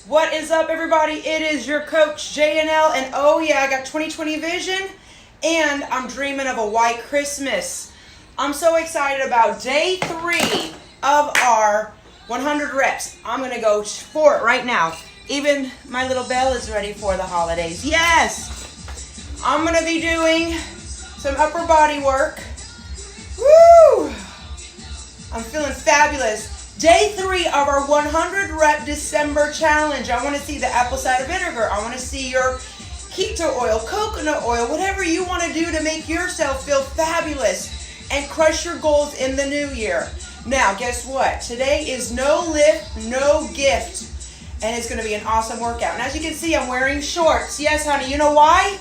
What is up, everybody? It is your coach, JNL, and oh yeah, I got 20/20 vision, and I'm dreaming of a white Christmas. I'm so excited about day 3 of our 100 reps. I'm going to go for it right now. Even my little bell is ready for the holidays. Yes! I'm going to be doing some upper body work. Woo! I'm feeling fabulous. Day 3 of our 100 rep December challenge. I want to see the apple cider vinegar. I want to see your keto oil, coconut oil, whatever you want to do to make yourself feel fabulous and crush your goals in the new year. Now, guess what? Today is no lift, no gift. And it's going to be an awesome workout. And as you can see, I'm wearing shorts. Yes, honey. You know why?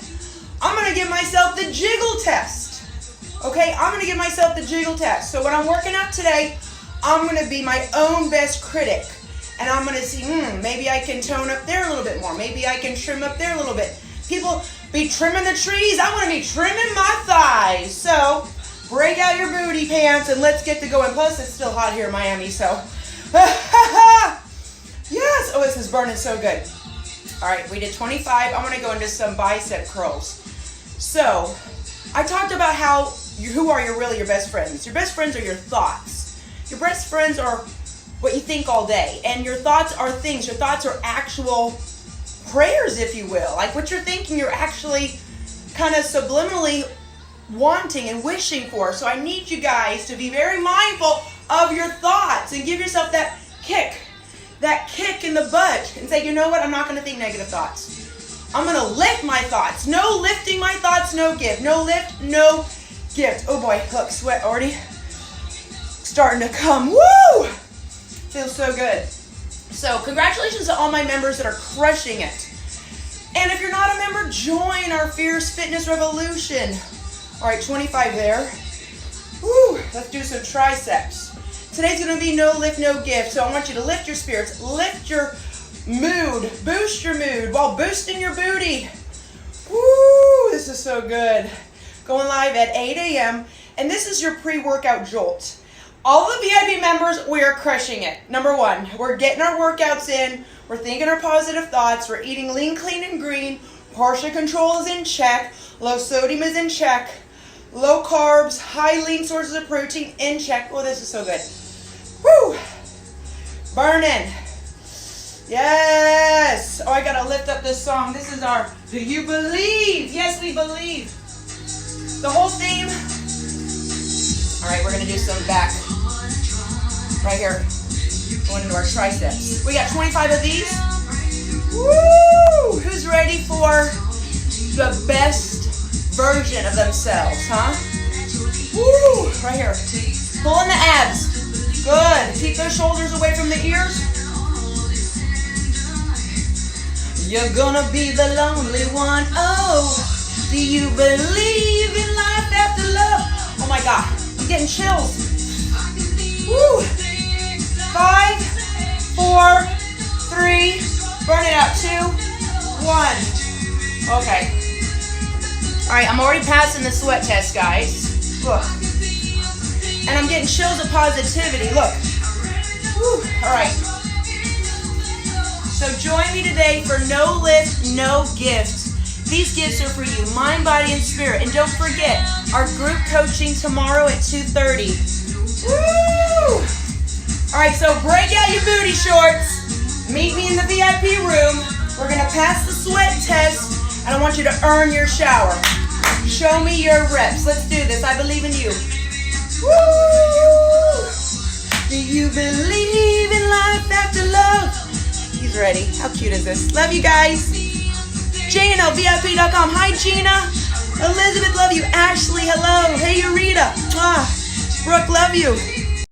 I'm going to give myself the jiggle test. Okay? I'm going to give myself the jiggle test. So when I'm working out today, I'm going to be my own best critic. And I'm going to see, maybe I can tone up there a little bit more. Maybe I can trim up there a little bit. People be trimming the trees. I want to be trimming my thighs. So break out your booty pants and let's get to going. Plus, it's still hot here in Miami, so. Yes. Oh, this is burning so good. All right, we did 25. I'm going to go into some bicep curls. So I talked about who are really your best friends. Your best friends are your thoughts. Your best friends are what you think all day. And your thoughts are things. Your thoughts are actual prayers, if you will. Like what you're thinking, you're actually kind of subliminally wanting and wishing for. So I need you guys to be very mindful of your thoughts and give yourself that kick in the butt and say, you know what? I'm not going to think negative thoughts. I'm going to lift my thoughts. No lifting my thoughts, no gift. No lift, no gift. Oh boy, look, sweat already starting to come. Woo! Feels so good. So congratulations to all my members that are crushing it. And if you're not a member, join our Fierce Fitness Revolution. All right, 25 there. Woo! Let's do some triceps. Today's going to be no lift, no gift. So I want you to lift your spirits, lift your mood, boost your mood while boosting your booty. Woo! This is so good. Going live at 8 a.m. And this is your pre-workout jolt. All the VIP members, we are crushing it. Number 1, we're getting our workouts in. We're thinking our positive thoughts. We're eating lean, clean, and green. Portion control is in check. Low sodium is in check. Low carbs, high lean sources of protein in check. Oh, this is so good. Woo! Burning. Yes. Oh, I got to lift up this song. This is our Do You Believe? Yes, we believe. The whole theme. All right, we're going to do some back right here, going into our triceps. We got 25 of these. Woo! Who's ready for the best version of themselves, huh? Woo! Right here. Pulling the abs. Good. Keep those shoulders away from the ears. You're gonna be the lonely one. Oh, do you believe in life after love? Oh my God. Getting chills. Woo. 5, 4, 3, burn it out. 2, 1. Okay. All right, I'm already passing the sweat test, guys. Look. And I'm getting chills of positivity. Look. Woo. All right. So join me today for no lift, no gift. These gifts are for you, mind, body, and spirit. And don't forget, our group coaching tomorrow at 2:30. Woo! All right, so break out your booty shorts. Meet me in the VIP room. We're going to pass the sweat test, and I want you to earn your shower. Show me your reps. Let's do this. I believe in you. Woo! Do you believe in life after love? He's ready. How cute is this? Love you guys. JNLVIP.com. Hi, Gina. Elizabeth, love you. Ashley, hello. Hey, Eureka. Brooke, love you.